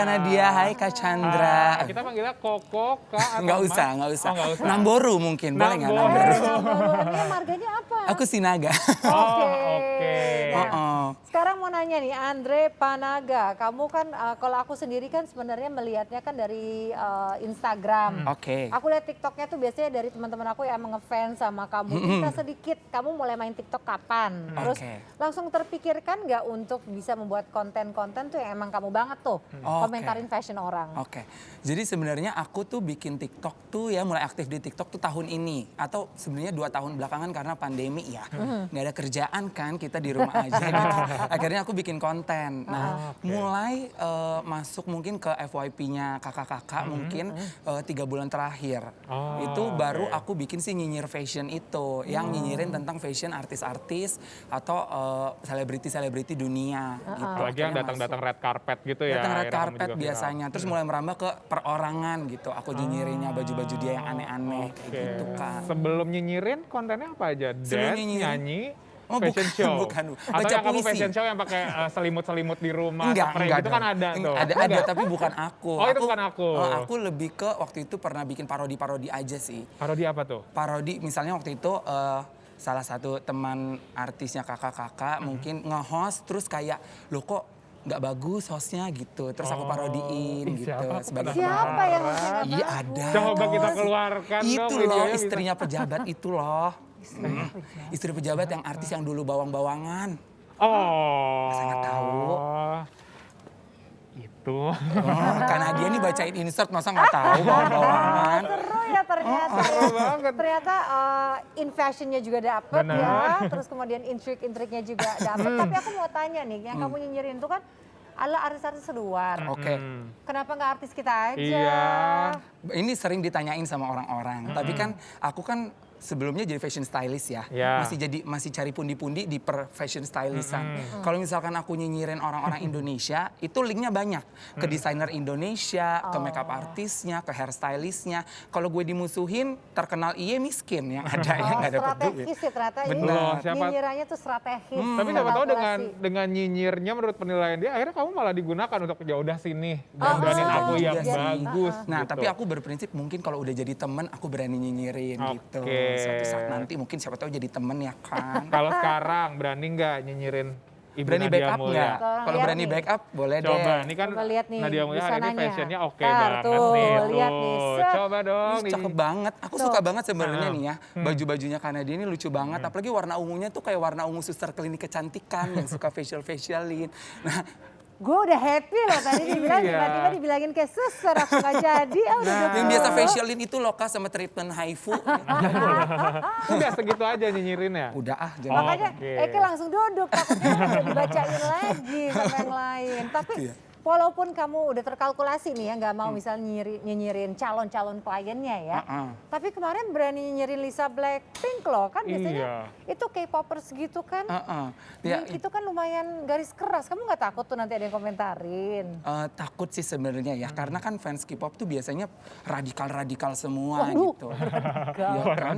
Kak Nadia, hai Kak Chandra. Kita panggilnya Koko, Kak. Nggak usah. Oh, nggak usah. Namboru mungkin, boleh nggak Namboru. Namboru? Ini marganya apa? Aku Sinaga. Oke. Nah, sekarang mau nanya nih, Andre Panaga, kamu kan kalau aku sendiri kan sebenarnya melihatnya kan dari Instagram. Oke. Aku lihat TikToknya tuh biasanya dari teman-teman aku yang emang ngefans sama kamu. Cerita sedikit, kamu mulai main TikTok kapan? Terus langsung terpikirkan nggak untuk bisa membuat konten-konten tuh yang emang kamu banget tuh, komentarin fashion orang? Oke, jadi sebenarnya aku tuh bikin TikTok tuh ya mulai aktif di TikTok tuh tahun ini. Atau sebenarnya 2 tahun belakangan karena pandemi ya. Nggak ada kerjaan kan, kita di rumah aja gitu. Akhirnya aku bikin konten. Nah, mulai masuk mungkin ke FYP-nya kakak-kakak mungkin 3 bulan terakhir. Itu baru aku bikin si nyinyir fashion itu. Yang nyinyirin tentang fashion artis-artis atau selebriti-selebriti dunia. Gitu. Apalagi yang datang-datang red carpet gitu ya. Datang red akhirnya kamu carpet juga biasanya. Terus mulai merambah ke perorangan gitu. Aku nyinyirinnya baju-baju dia yang aneh-aneh kayak gitu kan. Sebelum nyinyirin kontennya apa aja? Sebelum Dance, nyinyirin. nyanyi, Oh, fashion show? bukan. Atau Baca yang kamu puisi. fashion show yang pakai selimut-selimut di rumah, Enggak spray gitu dong. kan ada tuh? Ada, tapi bukan aku. Oh, itu bukan aku. Aku lebih ke waktu itu pernah bikin parodi-parodi aja sih. Parodi apa tuh? Parodi misalnya waktu itu salah satu teman artisnya kakak-kakak mungkin nge-host terus kayak loh kok nggak bagus hostnya gitu. Terus aku parodiin gitu. Sebagai Siapa yang Iya ada. Coba kita keluarkan dong Itu loh videonya, bisa. istrinya pejabat itu loh. Istri pejabat yang artis yang dulu bawang-bawangan. Oh. Masa nggak tahu? Itu. Karena dia nih bacain insert masa nggak tahu bawang-bawangan. seru ya ternyata. Seru banget. Ternyata in fashionnya juga dapet Benar. ya. Terus kemudian intrik-intriknya juga dapet. Tapi aku mau tanya nih, yang kamu nyinyirin itu kan ala artis-artis luar. Oke. Kenapa nggak artis kita aja? Iya. Ini sering ditanyain sama orang-orang. Tapi kan aku kan sebelumnya jadi fashion stylist ya. Ya. Masih cari pundi-pundi di per fashion stylistan. Kalau misalkan aku nyinyirin orang-orang Indonesia, itu linknya banyak. Ke desainer Indonesia, ke makeup artisnya, ke hairstylistnya. Kalau gue dimusuhin, terkenal iye miskin yang ada yang nggak dapet duit. Strategis ya ternyata ini. Benar. Nyinyirannya tuh strategis. Tapi siapa tahu kalkulasi. dengan nyinyirnya menurut penilaian dia, akhirnya kamu malah digunakan untuk ya udah sini, dandanin aku yang juga sih. bagus. Nah, gitu. tapi aku berprinsip mungkin kalau udah jadi temen, aku berani nyinyirin gitu. Oke. Suatu saat nanti mungkin siapa tahu jadi temen ya kan. Kalau sekarang berani nggak nyinyirin Ibu Berani Nadia backup Mulya? nggak? Tolong Kalau lihat berani nih. backup boleh deh. Coba, ini kan Coba lihat nih, Nadia Mulya hari ini busananya. fashionnya oke Ntar banget tuh, nih. lihat nih, set. Coba dong. Ih, cakep banget. Aku suka banget sebenarnya nih ya. Hmm. Baju-bajunya karena dia ini lucu banget. Apalagi warna ungunya tuh kayak warna ungu suster klinik kecantikan yang suka facialin. Nah, Gue udah happy loh tadi dibilang, Iya. tiba-tiba dibilangin kayak suster, aku gak jadi. yang biasa facialin itu loh Kak sama treatment haifu. Udah segitu aja nyinyirinnya. Udah ah, jangan. Makanya Oke. Eke langsung duduk, takutnya udah dibacain lagi sama yang lain. Tapi Gitu ya. walaupun kamu udah terkalkulasi nih ya, nggak mau misalnya nyinyirin calon-calon kliennya ya. Tapi kemarin berani nyinyirin Lisa Blackpink loh, kan biasanya itu K-popers gitu kan. Ya, Itu kan lumayan garis keras, kamu nggak takut tuh nanti ada yang komentarin? takut sih sebenarnya ya, karena kan fans K-pop tuh biasanya radikal-radikal semua Waduh, gitu. radikal. Iya kan?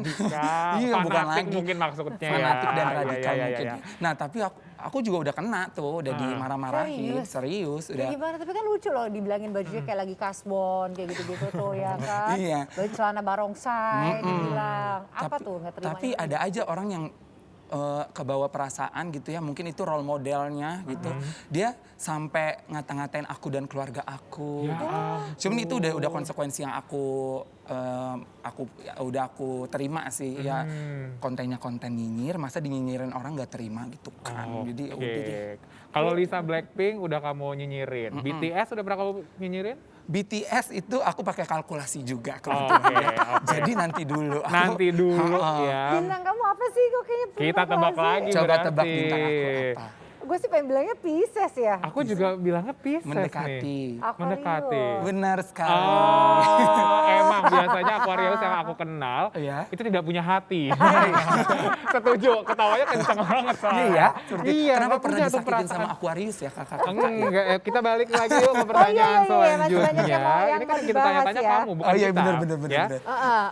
Iya, bukan Fanatik lagi. mungkin maksudnya ya. Fanatik dan Iya, radikal iya, mungkin. iya. Nah tapi aku juga udah kena tuh, udah dimarah-marahin. Serius, Ya udah. gimana, tapi kan lucu loh dibilangin bajunya kayak lagi kasbon, kayak gitu-gitu tuh ya kan. Iya. Baju celana barongsai dibilang. Apa tuh nggak terima? Tapi ada aja orang yang kebawa perasaan gitu ya, mungkin itu role modelnya gitu. Dia sampai ngata-ngatain aku dan keluarga aku. Ya Gitu. Cuman itu udah konsekuensi yang aku terima sih ya. Kontennya konten nyinyir, masa dinyinyirin orang nggak terima gitu kan. Jadi udah deh. Kalau Lisa Blackpink udah kamu nyinyirin, BTS udah pernah kamu nyinyirin? BTS itu aku pakai kalkulasi juga. Oke. Jadi nanti dulu. Nanti dulu ya. Bintang kamu apa sih kok kayaknya Kita tebak lagi Coba berarti. tebak bintang aku apa. Gue sih pengen bilangnya Pisces ya. Aku juga bilangnya Pisces nih. Mendekati. Mendekati. Benar sekali. Oh, emang biasanya Aquarius yang aku kenal Iya. itu tidak punya hati. Setuju, ketawanya kenceng banget soalnya. Iya, Iya, kenapa nggak pernah punya tuh disakitin perasaan. sama Aquarius ya kakak? Enggak, kita balik lagi yuk ke pertanyaan masih banyak selanjutnya. yang mau Ini kan mau kita dibahas tanya-tanya ya. kamu, bukan Oh iya kita. benar. Ya?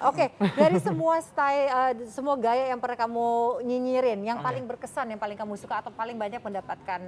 Oke, dari semua style, semua gaya yang pernah kamu nyinyirin, yang paling berkesan, yang paling kamu suka atau paling banyak mendapatkan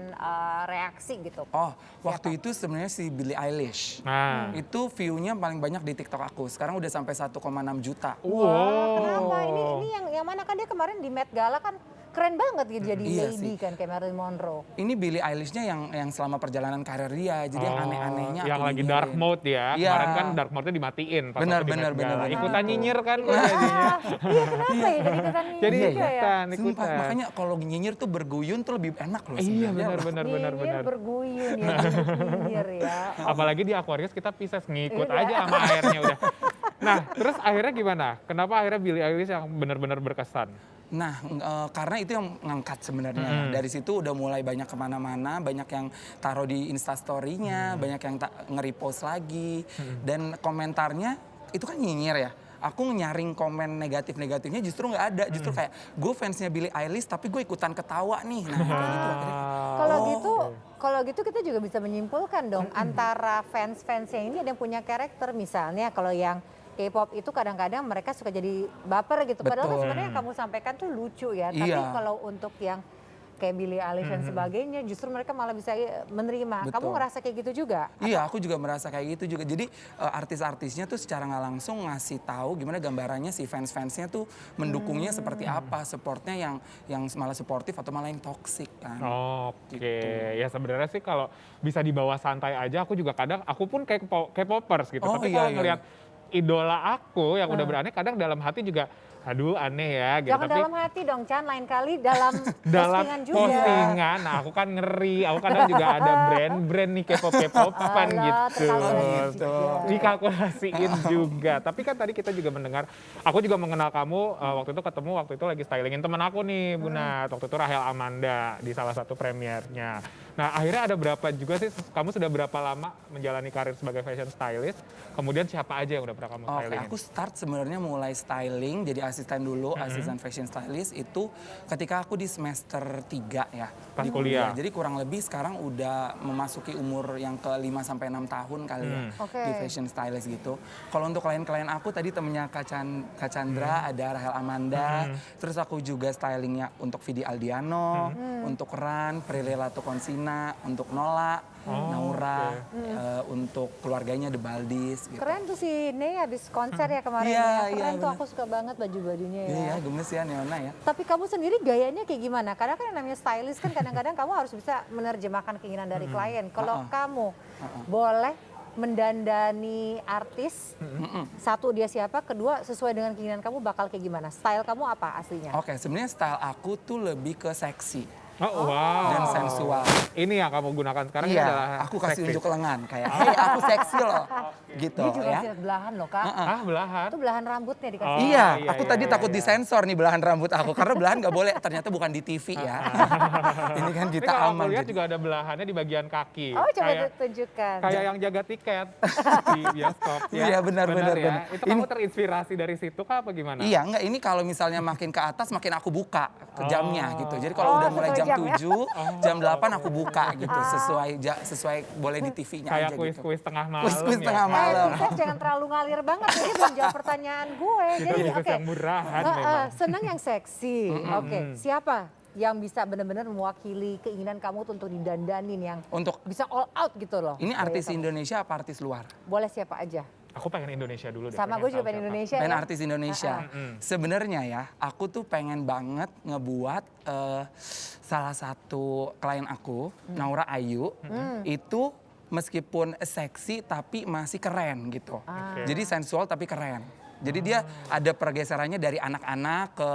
reaksi gitu? Oh, waktu itu sebenarnya si Billie Eilish. Nah. Itu view-nya paling banyak di TikTok aku. Sekarang udah sampai 1,6 juta. Wah, kenapa? Ini yang mana kan dia kemarin di Met Gala kan keren banget gitu jadi Iya lady sih. kan kayak Marilyn Monroe. Ini Billie Eilish-nya yang selama perjalanan karir dia. Jadi yang aneh-anehnya Yang aku lagi nyinyirin. dark mode ya. Iya. Kemarin kan dark mode-nya dimatiin pas Benar, waktu di benar, Met Gala. benar. Ikutan nyinyir kan kok jadinya. Iya kenapa ya jadi ikutan Jadi nyinyir juga ya? ikutan, Sumpah, ikutan. makanya kalau nyinyir tuh berguyun tuh lebih enak loh Iya sebenarnya. benar. Nyinyir berguyun ya, nyinyir ya. Apalagi di Aquarius kita Pisces ngikut Iya. aja sama airnya udah. Nah, terus akhirnya gimana? Kenapa akhirnya Billie Eilish yang benar-benar berkesan? Nah, karena itu yang ngangkat sebenarnya. Dari situ udah mulai banyak kemana-mana, banyak yang taruh di Instastory-nya, banyak yang nge-repost lagi. Dan komentarnya itu kan nyinyir ya. Aku nyaring komen negatif-negatifnya justru nggak ada. Justru kayak gue fansnya Billie Eilish tapi gue ikutan ketawa nih. Nah kayak gitu akhirnya. Kalau gitu kita juga bisa menyimpulkan dong antara fans-fans yang ini ada yang punya karakter misalnya kalau yang K-pop itu kadang-kadang mereka suka jadi baper gitu. Padahal kan Betul. sebenarnya yang kamu sampaikan tuh lucu ya. Tapi Iya. kalau untuk yang kayak Billie Eilish dan sebagainya justru mereka malah bisa menerima. Kamu Betul. ngerasa kayak gitu juga? Iya, aku juga merasa kayak gitu juga. Jadi artis-artisnya tuh secara nggak langsung ngasih tahu gimana gambarannya si fans-fansnya tuh mendukungnya seperti apa, supportnya yang malah suportif atau malah yang toksik kan. Oke, Gitu. ya sebenarnya sih kalau bisa dibawa santai aja, aku juga kadang, aku pun kayak K-popers gitu. Oh, Tapi iya, kalau iya, ngelihat idola aku yang udah beraneh, kadang dalam hati juga, aduh aneh ya gitu. Jangan Tapi dalam hati dong Chan, lain kali dalam dalam postingan juga. postingan, nah aku kan ngeri, aku kadang juga ada brand nih K-popan Alah, gitu. terkalkulasi juga. Dikalkulasiin juga. Tapi kan tadi kita juga mendengar, aku juga mengenal kamu waktu itu lagi stylingin teman aku nih Buna. Waktu itu Rahel Amanda di salah satu premiernya. Nah akhirnya ada berapa juga sih, kamu sudah berapa lama menjalani karir sebagai fashion stylist? Kemudian siapa aja yang udah pernah kamu Oke, stylingin? aku start sebenarnya mulai styling, jadi asisten dulu, asisten fashion stylist itu ketika aku di semester 3 ya. Pas di kuliah. Jadi kurang lebih sekarang udah memasuki umur yang ke 5 sampai 6 tahun kali ya Oke. di fashion stylist gitu. Kalau untuk klien-klien aku tadi temennya Kak Chandra, ada Rahel Amanda, terus aku juga stylingnya untuk Vidi Aldiano, untuk Ran, Prilly Latukonsina, untuk Nola, Naura, untuk keluarganya The Baldis gitu. Keren tuh si Ney habis konser ya kemarin Iya, ya. iya, Keren tuh bener. aku suka banget baju-bajunya ya. Iya, gemes ya Neona ya. Tapi kamu sendiri gayanya kayak gimana? Karena kan yang namanya stylist kan kadang-kadang kamu harus bisa menerjemahkan keinginan dari klien. Kalau kamu boleh mendandani artis, satu dia siapa, kedua sesuai dengan keinginan kamu bakal kayak gimana? Style kamu apa aslinya? Oke, sebenarnya style aku tuh lebih ke seksi Oh, wow. dan sensual. Ini yang kamu gunakan sekarang ini adalah Iya, aku kasih seksi. unjuk lengan kayak, hey aku seksi loh, gitu Dia juga ya. kasih belahan loh kak. Ah, belahan. Itu belahan rambutnya dikasih. Oh, Iya, iya, aku iya, tadi iya, takut iya. disensor nih belahan rambut aku karena belahan nggak boleh. Ternyata bukan di TV ya. Ini kan Tapi kita kalau aman. aku lihat jadi. juga ada belahannya di bagian kaki. Oh coba Kayak- tunjukkan. Kayak yang jaga tiket di bioskop ya. Iya, benar, ya. benar. Itu kamu terinspirasi dari situ kah apa gimana? Iya, enggak ini kalau misalnya makin ke atas makin aku buka ke jamnya gitu. Jadi kalau udah mulai sesuai jam jam ya? 7, jam 8 aku buka gitu sesuai boleh di TV-nya Kayak aja gitu. kuis-kuis tengah malam Kuis-kuis ya. tengah malam. Chef jangan terlalu ngalir banget, jadi belum jawab pertanyaan gue. Itu Jadi bisnis oke, yang murahan memang. senang yang seksi. Oke, siapa yang bisa benar-benar mewakili keinginan kamu tuh untuk didandanin yang Untuk bisa all out gitu loh? ini artis Gaya kamu. Indonesia apa artis luar? Boleh siapa aja. Aku pengen Indonesia dulu deh. Sama gue juga pengen Indonesia Pengen ya. artis Indonesia. Sebenarnya ya, aku tuh pengen banget ngebuat salah satu klien aku, Naura Ayu, itu meskipun seksi tapi masih keren gitu. Jadi sensual tapi keren. Jadi dia ada pergeserannya dari anak-anak ke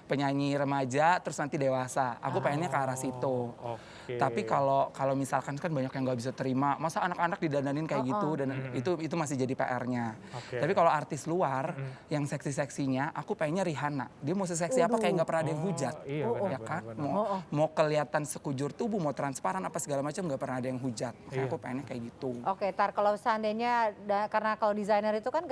penyanyi remaja terus nanti dewasa. Aku pengennya ke arah situ. Oke. Tapi kalau misalkan kan banyak yang nggak bisa terima, masa anak-anak didandanin kayak gitu dan itu masih jadi PR-nya. Oke. Tapi kalau artis luar yang seksi-seksinya, aku pengennya Rihanna. Dia mau seksi apa kayak nggak pernah ada yang hujat. Iya, Ya kan? Mau kelihatan sekujur tubuh, mau transparan apa segala macam nggak pernah ada yang hujat. Makanya aku pengennya kayak gitu. Oke, tar kalau seandainya karena kalau desainer itu kan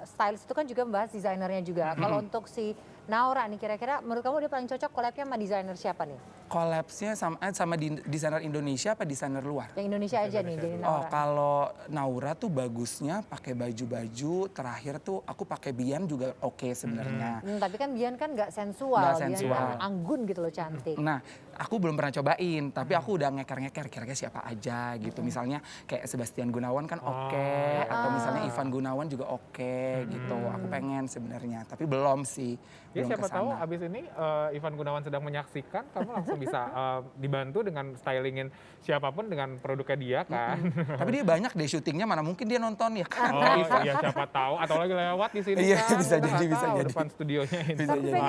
stylist itu kan juga membahas desainernya juga. Kalau untuk si Naura nih kira-kira menurut kamu dia paling cocok collab-nya sama desainer siapa nih? Collapse-nya sama desainer Indonesia apa desainer luar? Yang Indonesia aja nih jadi Naura. Oh, kalau Naura tuh bagusnya pakai baju-baju. Terakhir tuh aku pakai Bian juga oke sebenarnya. Tapi kan Bian kan nggak sensual, Nggak Bian sensual. kan anggun gitu loh, cantik. Nah, aku belum pernah cobain, tapi aku udah ngeker-ngeker kira-kira siapa aja gitu. Misalnya kayak Sebastian Gunawan kan oke, atau misalnya Ivan Gunawan juga oke gitu. Aku pengen sebenarnya, tapi belum sih. Ya Belum siapa tahu kesana. abis ini Ivan Gunawan sedang menyaksikan, kamu langsung bisa dibantu dengan stylingin siapapun dengan produknya dia kan. Tapi dia banyak deh syutingnya, mana mungkin dia nonton ya kan. Oh iya siapa tahu, atau lagi lewat di sini Iya, kan. bisa Kita jadi, nggak bisa tahu jadi. depan studionya ini. Bisa jadi.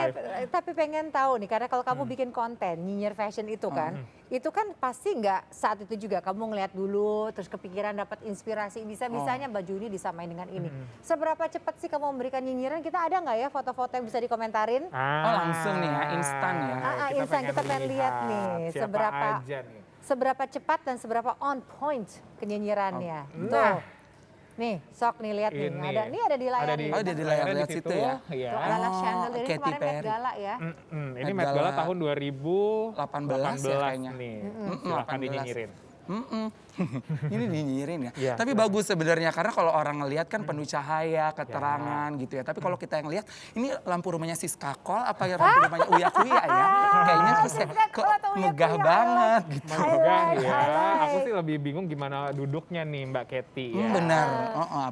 Tapi pengen tahu nih, karena kalau kamu bikin konten, nyinyir fashion itu kan, itu kan pasti nggak saat itu juga kamu ngeliat dulu, terus kepikiran dapat inspirasi, bisa-bisanya baju ini disamain dengan ini. Seberapa cepat sih kamu memberikan nyinyiran? Kita ada nggak ya foto-foto yang bisa dikomentarin? Oh langsung nih ya, instan ya. Instan, kita pengen lihat nih, siapa aja nih. seberapa cepat dan seberapa on point kenyinyirannya. Tuh. Nih, sok nih lihat nih. Ini. Ada di layar nih. Oh, ada di layar lihat situ ya. Iya. Tuh, ala chandelier ini Katy kemarin Met Perry. Gala ya. Ini Met Met Gala Gala tahun 2018 ya kayaknya. nih. Silahkan 18. dinyinyirin. Ini dinyirin ya. Iya, Tapi bagus sebenarnya karena kalau orang ngelihat kan penuh cahaya, keterangan gitu ya. Tapi kalau kita yang lihat ini lampu rumahnya Siska Kol apa ya lampu rumahnya Uya Kuya ya. Kayaknya kok megah banget gitu. Megah ya. like. Aku sih lebih bingung gimana duduknya nih Mbak Kety ya. Benar.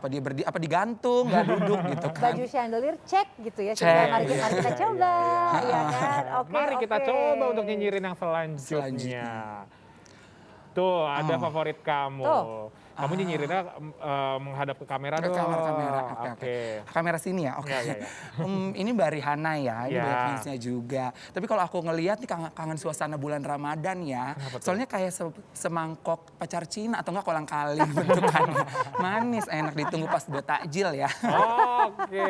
Apa dia apa digantung, nggak duduk gitu kan. Baju chandelier cek gitu ya. Cek, Coba mari iya. kita coba. Ya kan? Oke, Mari kita oke. coba untuk nyinyirin yang selanjutnya. Tuh, ada favorit kamu. Tuh. Kamu nyinyirinnya menghadap ke kamera Ke dong. kamera. Oke. Kamera sini ya. Oke. Iya. Ini Mbak Rihanna ya. Ini Iya. banyak fansnya juga. Tapi kalau aku ngelihat nih kangen suasana bulan Ramadan ya. Soalnya kayak semangkok pacar Cina atau enggak kolang kaling bentukannya. Manis, enak ditunggu pas buat takjil ya. Oke.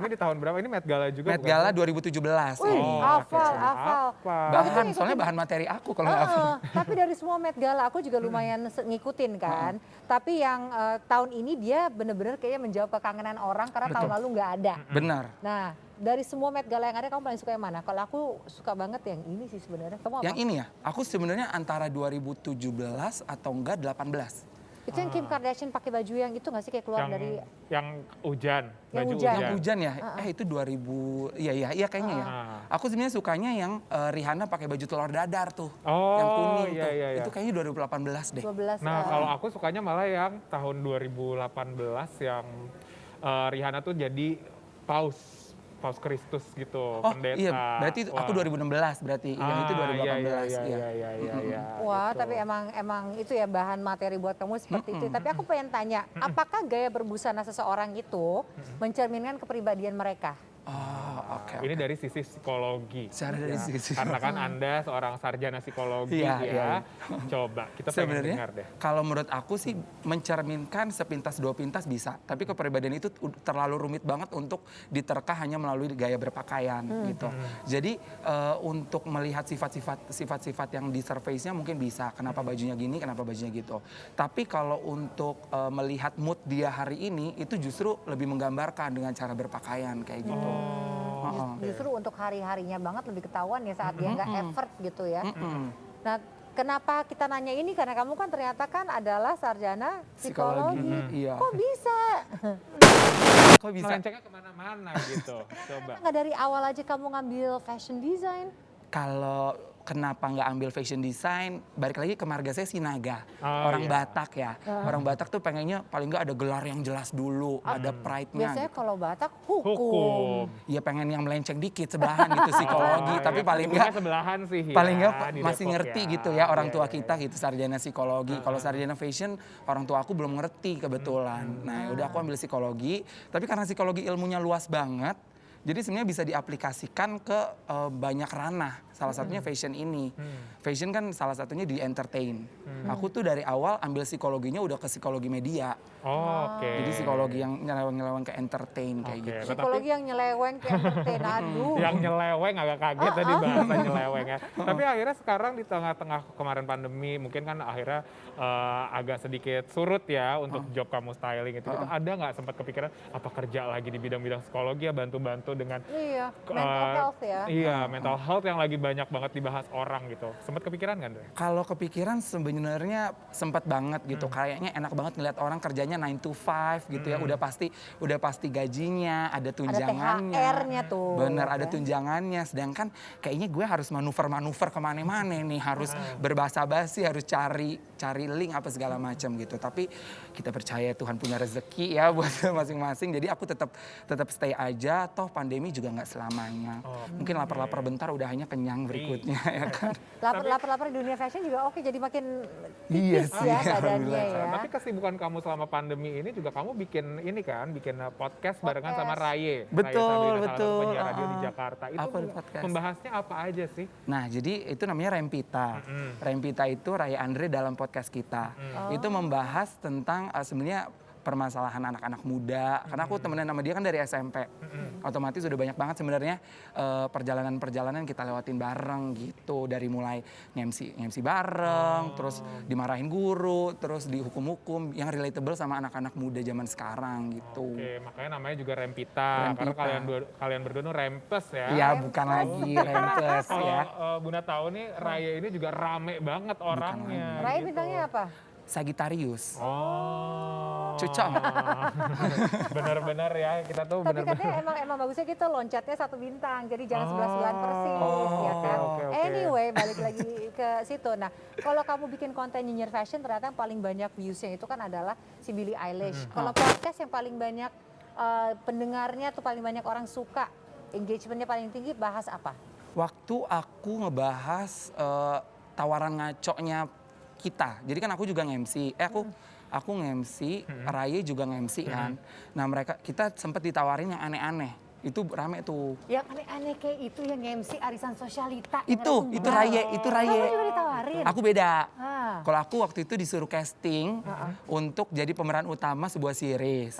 Ini di tahun berapa? Ini Met Gala juga Met bukan? Gala 2017. Wih, hafal. Bahan, soalnya bahan materi aku kalau nggak hafal. Tapi dari semua Met Gala aku juga lumayan ngikutin kan. Tapi yang tahun ini dia bener-bener kayaknya menjawab kekangenan orang karena tahun lalu nggak ada. Benar. Nah, dari semua Met Gala yang ada kamu paling suka yang mana? Kalau aku suka banget yang ini sih sebenarnya. Kamu apa? Yang ini ya, aku sebenarnya antara 2017 atau enggak 18. Itu yang Kim Kardashian pakai baju yang itu nggak sih kayak keluar dari yang hujan, Yang baju hujan. Yang hujan ya? Itu 2000, iya kayaknya ya. Aku sebenarnya sukanya yang Rihanna pakai baju telur dadar tuh. Oh, yang kuning iya, tuh. iya. Itu kayaknya 2018 deh. 12. Nah, kalau aku sukanya malah yang tahun 2018 yang Rihanna tuh jadi Paus Kristus gitu, Oh pendeta. iya, berarti aku 2016 berarti. Yang itu 2018. Iya. Wah, gitu. tapi emang itu ya bahan materi buat kamu seperti itu. Tapi aku pengen tanya, apakah gaya berbusana seseorang itu mencerminkan kepribadian mereka? Oh, oke. Ini dari sisi psikologi. Secara dari sisi. Karena kan Anda seorang sarjana psikologi Iya. Coba kita pengen dengar deh. Sebenarnya kalau menurut aku sih mencerminkan sepintas dua pintas bisa, tapi kepribadian itu terlalu rumit banget untuk diterka hanya melalui gaya berpakaian gitu. Jadi untuk melihat sifat-sifat yang di surface-nya mungkin bisa, kenapa bajunya gini, kenapa bajunya gitu. Tapi kalau untuk melihat mood dia hari ini itu justru lebih menggambarkan dengan cara berpakaian kayak gitu. Justru untuk hari-harinya banget lebih ketahuan ya saat dia nggak effort gitu ya. Nah, kenapa kita nanya ini? Karena kamu kan ternyata kan adalah sarjana psikologi. Iya. Kok bisa? Kok bisa? Melencengnya kemana-mana gitu. Coba. Nggak dari awal aja kamu ngambil fashion design? Kalau kenapa nggak ambil fashion design, balik lagi ke marga saya Sinaga, orang iya. Batak ya. Orang Batak tuh pengennya paling nggak ada gelar yang jelas dulu, ada pride-nya. Biasanya Gitu. kalau Batak hukum. Ya pengen yang melenceng dikit sebelahan gitu psikologi, tapi paling Hubungannya nggak sebelahan sih ya, paling nggak di masih Depok ngerti ya. gitu ya orang tua Iya, kita gitu sarjana psikologi. Kalau sarjana fashion orang tua aku belum ngerti kebetulan. Nah udah aku ambil psikologi, tapi karena psikologi ilmunya luas banget, jadi sebenarnya bisa diaplikasikan ke banyak ranah. Salah satunya fashion ini. Fashion kan salah satunya di entertain. Aku tuh dari awal ambil psikologinya udah ke psikologi media. Oh, oke. Jadi psikologi yang nyeleweng-nyeleweng ke entertain kayak Oke, gitu. Psikologi yang nyeleweng kayak entertain, aduh. Yang nyeleweng agak kaget tadi bahasa nyeleweng ya. Tapi akhirnya sekarang di tengah-tengah kemarin pandemi mungkin kan akhirnya agak sedikit surut ya untuk job kamu styling itu. Ada nggak sempat kepikiran apa kerja lagi di bidang-bidang psikologi ya bantu-bantu tuh dengan mental health ya. Iya, mental health yang lagi banyak banget dibahas orang gitu. Sempat kepikiran kan, Dre? Kalau kepikiran sebenarnya sempat banget gitu. Kayaknya enak banget ngeliat orang kerjanya 9 to 5 gitu ya. Udah pasti gajinya, ada tunjangannya. Ada THR-nya tuh. Bener, ada tunjangannya. Sedangkan kayaknya gue harus manuver kemana-mana nih. Harus berbahasa basi, harus cari link apa segala macam gitu. Tapi kita percaya Tuhan punya rezeki ya buat masing-masing. Jadi aku tetap stay aja. Toh pandemi juga nggak selamanya. Mungkin lapar-lapar bentar udah hanya kenyang berikutnya ya kan. Lapar-lapar di dunia fashion juga oke, jadi makin tipis ya badannya ya. Tapi kesibukan kamu selama pandemi ini juga kamu bikin podcast barengan sama Raye. Betul. Salah satu penyiar radio di Jakarta. Itu podcast. membahasnya apa aja sih? Nah, jadi itu namanya Rempita. Rempita itu Raye Andre dalam podcast kita. Itu membahas tentang sebenarnya permasalahan anak-anak muda. Karena aku temenan sama dia kan dari SMP. Otomatis udah banyak banget sebenarnya perjalanan-perjalanan kita lewatin bareng gitu. Dari mulai MC bareng, terus dimarahin guru, terus dihukum-hukum yang relatable sama anak-anak muda zaman sekarang gitu. Oke, makanya namanya juga Rempita. Karena kalian berdua tuh rempes ya. Iya, bukan lagi rempes ya. Bunda tahu nih, Raya ini juga rame banget orangnya. Raya gitu. bintangnya apa? Sagittarius. Cocok. Benar-benar ya, kita tuh Tapi benar-benar. katanya emang bagusnya gitu loncatnya 1 bintang, jadi jangan 11 persis ya kan. Oke. Anyway, balik lagi ke situ. Nah, kalau kamu bikin konten nyinyir fashion, ternyata yang paling banyak viewsnya itu kan adalah si Billie Eilish. Kalau podcast yang paling banyak pendengarnya tuh paling banyak orang suka, engagementnya paling tinggi, bahas apa? Waktu aku ngebahas tawaran ngaconya kita. Jadi kan aku juga nge-MC. Aku nge-MC, Raye juga nge-MC kan. Nah, kita sempat ditawarin yang aneh-aneh. Itu rame tuh. Yang aneh-aneh kayak itu yang MC arisan sosialita. Itu Raye. Kamu juga ditawarin? Aku beda. Kalau aku waktu itu disuruh casting untuk jadi pemeran utama sebuah series.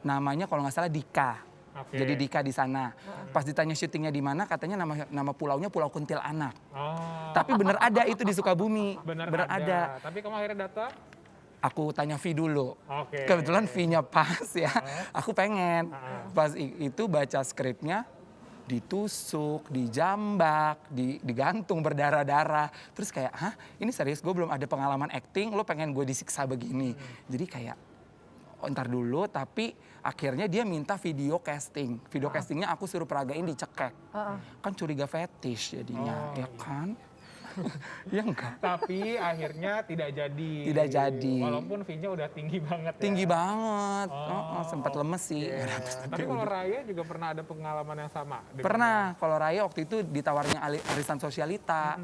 Namanya kalau nggak salah Dika. Jadi Dika di sana. Pas ditanya syutingnya di mana, katanya nama pulaunya Pulau Kuntilanak. Tapi bener ada itu di Sukabumi. Bener ada. Tapi kamu akhirnya datang? Aku tanya V dulu. Kebetulan V-nya pas ya. Aku pengen. Pas itu baca skripnya, ditusuk, dijambak, digantung berdarah-darah. Terus kayak, hah ini serius gue belum ada pengalaman acting, lo pengen gue disiksa begini. Jadi kayak, ntar dulu, tapi akhirnya dia minta video casting. Video castingnya aku suruh peragain dicekek. Kan curiga fetish jadinya, ya kan? Ya enggak. Tapi akhirnya tidak jadi. Tidak jadi. Walaupun fee-nya udah tinggi banget ya. Tinggi banget. Sempat lemes sih. Tapi kalau Raya juga pernah ada pengalaman yang sama? Pernah. Kalau Raya waktu itu ditawarnya arisan sosialita.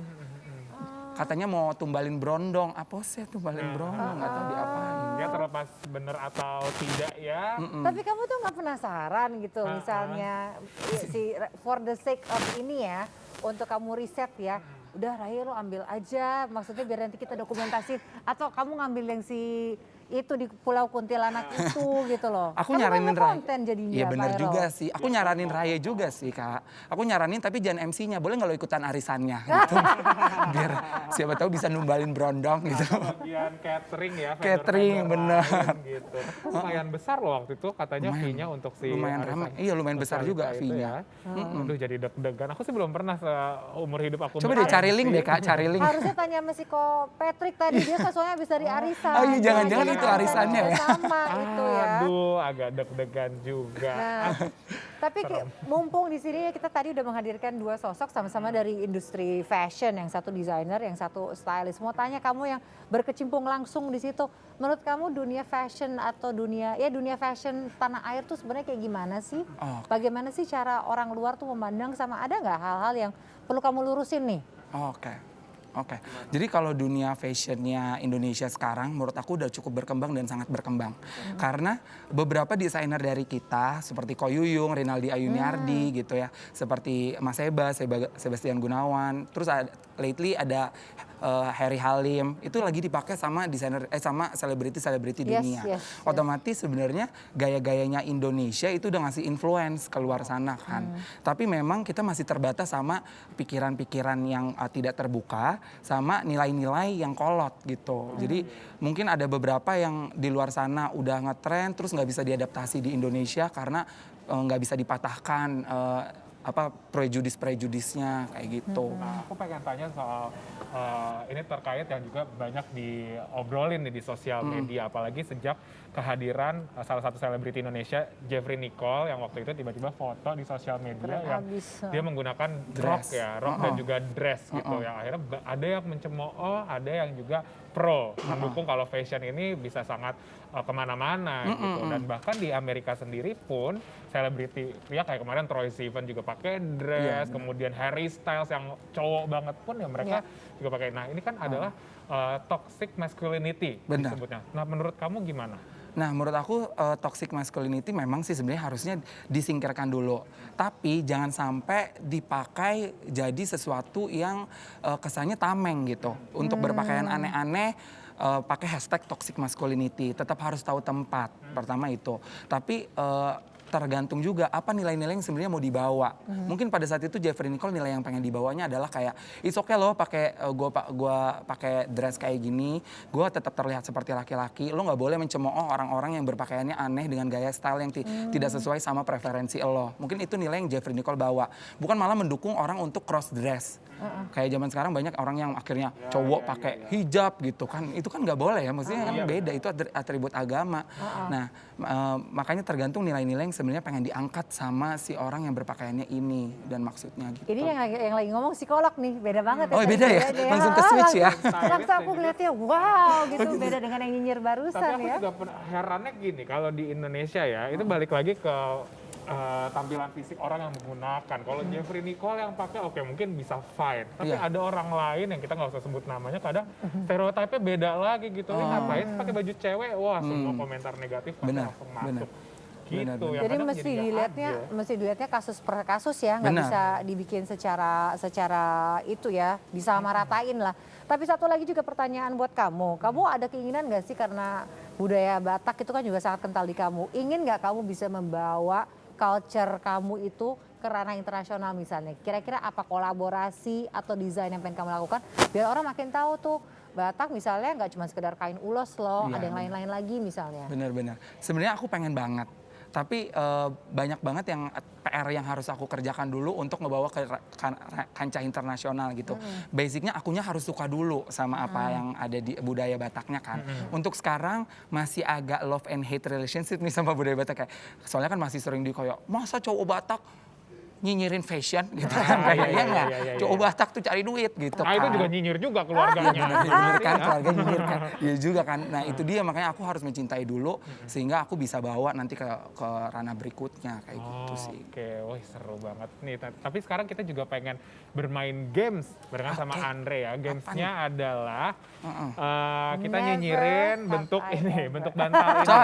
Katanya mau tumbalin brondong. Apa sih tumbalin brondong? Nggak tahu diapain. Ya terlepas bener atau tidak ya. Tapi kamu tuh nggak penasaran gitu, misalnya for the sake of ini ya, untuk kamu riset ya. Udah Raya lo ambil aja, maksudnya biar nanti kita dokumentasi. Atau kamu ngambil yang itu di Pulau Kuntilanak itu gitu loh. Aku nyaranin Raya. Konten jadinya. Iya benar juga sih. Aku nyaranin Raya juga sih Kak. Aku nyaranin tapi jangan MC-nya. Boleh nggak lo ikutan arisannya gitu. Biar siapa tahu bisa numbalin brondong gitu. Bagian catering ya. Catering bener. Gitu. Lumayan besar loh waktu itu katanya fee-nya untuk si lumayan ramai. Iya lumayan besar juga fee-nya. Aduh jadi deg-degan. Aku sih belum pernah seumur hidup aku. Coba deh cari link deh Kak, cari link. Harusnya tanya sama si Ko Patrick tadi, dia kan soalnya habis dari arisan. Oh iya jangan-jangan itu arisannya ya. Sama itu ya. Aduh agak deg-degan juga. Nah, tapi mumpung di sini kita tadi udah menghadirkan 2 sosok sama-sama dari industri fashion, yang satu desainer, yang satu stylist. Mau tanya kamu yang berkecimpung langsung di situ, menurut kamu dunia fashion atau dunia fashion tanah air tuh sebenarnya kayak gimana sih? Bagaimana sih cara orang luar tuh memandang, sama ada nggak hal-hal yang perlu kamu lurusin nih? Oke. Jadi kalau dunia fashionnya Indonesia sekarang menurut aku udah cukup berkembang dan sangat berkembang. Karena beberapa desainer dari kita seperti Ko Yuyung, Rinaldi Ayuniardi gitu ya. Seperti Mas Sebastian Gunawan. Terus lately ada Harry Halim. Itu lagi dipakai sama desainer sama selebriti dunia. Otomatis sebenarnya gaya-gayanya Indonesia itu udah ngasih influence keluar sana kan. Tapi memang kita masih terbatas sama pikiran-pikiran yang tidak terbuka, sama nilai-nilai yang kolot gitu. Jadi mungkin ada beberapa yang di luar sana udah ngetren terus nggak bisa diadaptasi di Indonesia karena nggak bisa dipatahkan prejudisnya kayak gitu. Nah, aku pengen tanya soal ini terkait yang juga banyak diobrolin nih di sosial media, apalagi sejak kehadiran salah satu selebriti Indonesia, Jeffrey Nicole, yang waktu itu tiba-tiba foto di sosial media yang dia menggunakan rok dan juga dress gitu. Yang akhirnya ada yang mencemooh, ada yang juga pro, mendukung kalau fashion ini bisa sangat kemana-mana gitu. Dan bahkan di Amerika sendiri pun selebriti pria kayak kemarin Troye Sivan juga pakai dress, kemudian Harry Styles yang cowok banget pun ya mereka juga pakai. Nah ini kan adalah toxic masculinity disebutnya. Nah menurut kamu gimana? Nah, menurut aku toxic masculinity memang sih sebenarnya harusnya disingkirkan dulu. Tapi jangan sampai dipakai jadi sesuatu yang kesannya tameng gitu. Untuk berpakaian aneh-aneh, pakai hashtag toxic masculinity. Tetap harus tahu tempat, pertama itu. Tapi tergantung juga apa nilai-nilai yang sebenarnya mau dibawa. Mungkin pada saat itu Jeffrey Nicole nilai yang pengen dibawanya adalah kayak it's okay loh pakai gua pakai dress kayak gini, gua tetap terlihat seperti laki-laki. Lo nggak boleh mencemooh orang-orang yang berpakaiannya aneh dengan gaya style yang tidak sesuai sama preferensi lo. Mungkin itu nilai yang Jeffrey Nicole bawa. Bukan malah mendukung orang untuk cross dress. Kayak zaman sekarang banyak orang yang akhirnya cowok pakai hijab gitu kan. Itu kan nggak boleh ya, maksudnya kan beda, itu atribut agama. Nah, makanya tergantung nilai-nilai yang sebenarnya pengen diangkat sama si orang yang berpakaiannya ini dan maksudnya gitu. Ini yang lagi ngomong psikolog nih, beda banget ya. Oh beda ya? Langsung ke switch ya? Langsung aku ngeliatnya wow gitu, beda dengan yang nyinyir barusan ya. Tapi aku juga herannya gini, kalau di Indonesia ya, itu balik lagi ke tampilan fisik orang yang menggunakan. Kalau Jeffrey Nicole yang pakai oke mungkin bisa fine. Tapi ada orang lain yang kita nggak usah sebut namanya, kadang stereotipnya beda lagi gitu. Ngapain pakai baju cewek? Wah semua komentar negatif pasti langsung masuk. Gitu. Jadi mesti dilihatnya kasus per kasus ya, nggak bisa dibikin secara itu ya, disamaratain lah. Tapi satu lagi juga pertanyaan buat kamu ada keinginan nggak sih, karena budaya Batak itu kan juga sangat kental di kamu, ingin nggak kamu bisa membawa culture kamu itu ke ranah internasional misalnya? Kira-kira apa kolaborasi atau desain yang pengen kamu lakukan biar orang makin tahu tuh Batak misalnya nggak cuma sekedar kain ulos loh, ada yang lain-lain lagi misalnya. Benar-benar. Sebenarnya aku pengen banget. Tapi banyak banget yang PR yang harus aku kerjakan dulu untuk ngebawa ke kancah internasional gitu. Basicnya akunya harus suka dulu sama apa yang ada di budaya Bataknya kan. Untuk sekarang masih agak love and hate relationship nih sama budaya Batak kayak. Soalnya kan masih sering kayak masa cowok Batak nyinyirin fashion gitu kan, kayaknya nggak. Cowok Batak tuh cari duit gitu kan. Itu juga nyinyir juga keluarganya. Nyinyir kan, keluarga nyinyir kan. Iya juga kan. Nah itu dia, makanya aku harus mencintai dulu sehingga aku bisa bawa nanti ke ranah berikutnya kayak gitu sih. Oke, wah seru banget nih. Tapi sekarang kita juga pengen bermain games barengan sama Andre ya. Gamesnya adalah kita nyinyirin bentuk ini, bentuk bantal ini.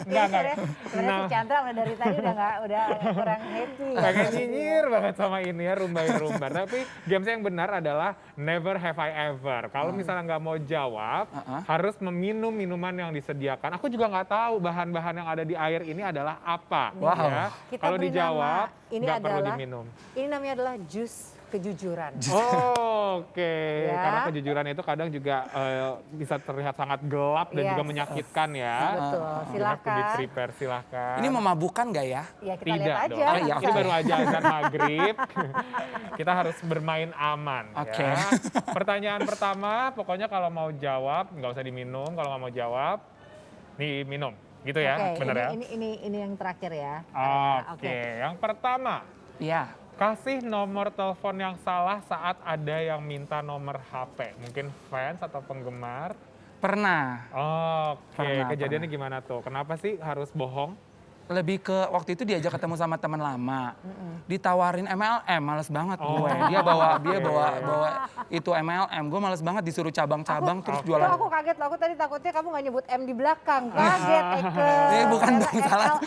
Enggak. Sebenarnya si Chandra dari tadi udah kurang happy. Pengen nyinyir banget sama ini ya, rumbai-rumbar. Tapi games yang benar adalah never have I ever. Kalau misalnya nggak mau jawab, harus meminum minuman yang disediakan. Aku juga nggak tahu bahan-bahan yang ada di air ini adalah apa. Wow. Ya. Kalau dijawab, nggak perlu diminum. Ini namanya adalah jus kejujuran. Oke. Karena kejujuran itu kadang juga bisa terlihat sangat gelap dan juga menyakitkan ya. Betul, silakan. Di-prepare, silakan. Ini memabukkan nggak ya? Ya kita Tidak lihat aja. dong. Ini baru aja azan maghrib. Kita harus bermain aman. Oke. Ya. Pertanyaan pertama, pokoknya kalau mau jawab nggak usah diminum. Kalau nggak mau jawab, nih minum. Gitu ya, benar ya? Ini yang terakhir ya. Oke. Yang pertama. Iya. Kasih nomor telepon yang salah saat ada yang minta nomor HP. Mungkin fans atau penggemar. Pernah. Oke, kejadiannya gimana tuh? Kenapa sih harus bohong? Lebih ke waktu itu diajak ketemu sama teman lama, ditawarin MLM, males banget gue. Dia bawa itu MLM, gue males banget disuruh cabang-cabang terus jualan. Aku kaget loh, aku tadi takutnya kamu nggak nyebut M di belakang, kaget Eke. Bukan salah.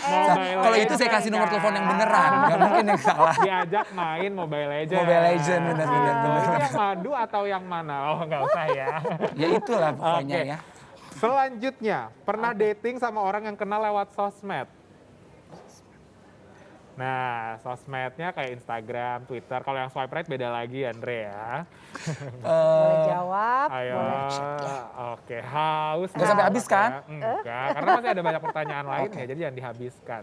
Kalau itu saya kasih nomor telepon yang beneran, nggak mungkin yang salah. Diajak main Mobile Legends. Mobile Legends, bener. Yang madu atau yang mana? Oh nggak usah ya. Ya itulah pokoknya ya. Selanjutnya, pernah dating sama orang yang kenal lewat sosmed? Nah, sosmednya kayak Instagram, Twitter. Kalau yang swipe right beda lagi, Andre ya. Boleh jawab. Ayo, boleh. oke. Haus. Nggak sampai habis kan? Enggak, karena masih ada banyak pertanyaan lain ya, jadi jangan dihabiskan.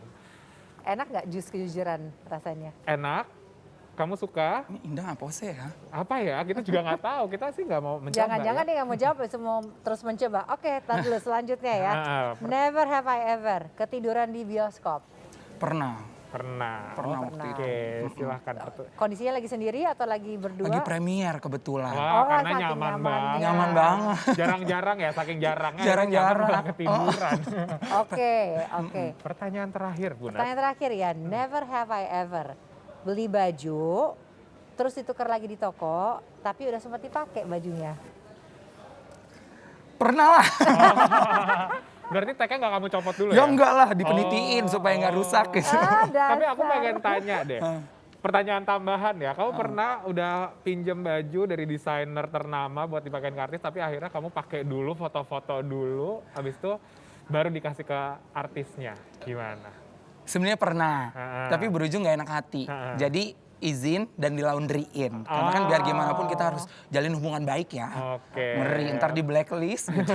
Enak nggak jus kejujuran rasanya? Enak. Kamu suka? Ini Indah apa sih ya? Apa ya? Kita juga nggak tahu. Kita sih nggak mau mencoba. Jangan-jangan ya. dia nggak mau jawab, semua terus mencoba. Oke, tar dulu selanjutnya ya. Never have I ever ketiduran di bioskop. Pernah Pernah. waktu itu. Oke, silahkan. Kondisinya lagi sendiri atau lagi berdua? Lagi premier kebetulan. Wah, karena saking nyaman nyamannya. banget. Nyaman banget. Jarang-jarang ya, saking jarangnya. Jarang-jarang. nyaman malah ketiduran. Oke. Pertanyaan terakhir, Bu Nat. Pertanyaan terakhir ya, never have I ever beli baju, terus ditukar lagi di toko, tapi udah sempat dipakai bajunya. Pernah lah. Berarti tagnya nggak kamu copot dulu Ya ya? enggak lah, dipenitiin supaya nggak rusak gitu. Tapi aku pengen tanya deh. Pertanyaan tambahan ya, kamu pernah udah pinjem baju dari desainer ternama buat dipakein ke artis, tapi akhirnya kamu pakai dulu, foto-foto dulu, habis itu baru dikasih ke artisnya. Gimana? Sebenarnya pernah, Ha-ha. tapi berujung nggak enak hati. Ha-ha. Jadi izin dan dilaundryin. Karena kan biar gimana pun kita harus jalin hubungan baik ya. Oke. Ngeri, ntar di blacklist gitu.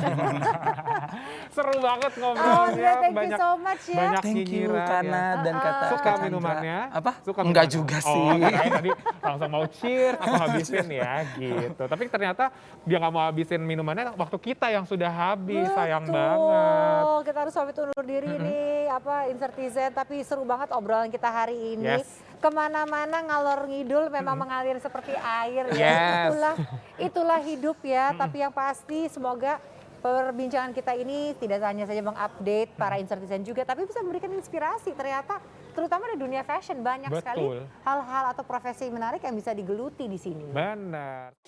Seru banget Oh, ngobrolnya. thank you so much ya. Banyak Thank you nyinyiran Kana ya. dan kata Suka Kak Chandra. minumannya? Apa? Suka Enggak minumannya? juga Oh, sih. kirain tadi langsung mau cheers, aku habisin ya gitu. Tapi ternyata dia nggak mau habisin minumannya waktu kita yang sudah habis, sayang banget. Betul, kita harus pamit undur diri nih, Insertizen. Tapi seru banget obrolan kita hari ini. Yes. Kemana-mana ngalor ngidul memang mengalir seperti air ya. Yes. Itulah hidup ya. Tapi yang pasti semoga perbincangan kita ini tidak hanya saja mengupdate para Insertizen juga, tapi bisa memberikan inspirasi. Ternyata terutama di dunia fashion banyak sekali Betul. hal-hal atau profesi menarik yang bisa digeluti di sini. Benar.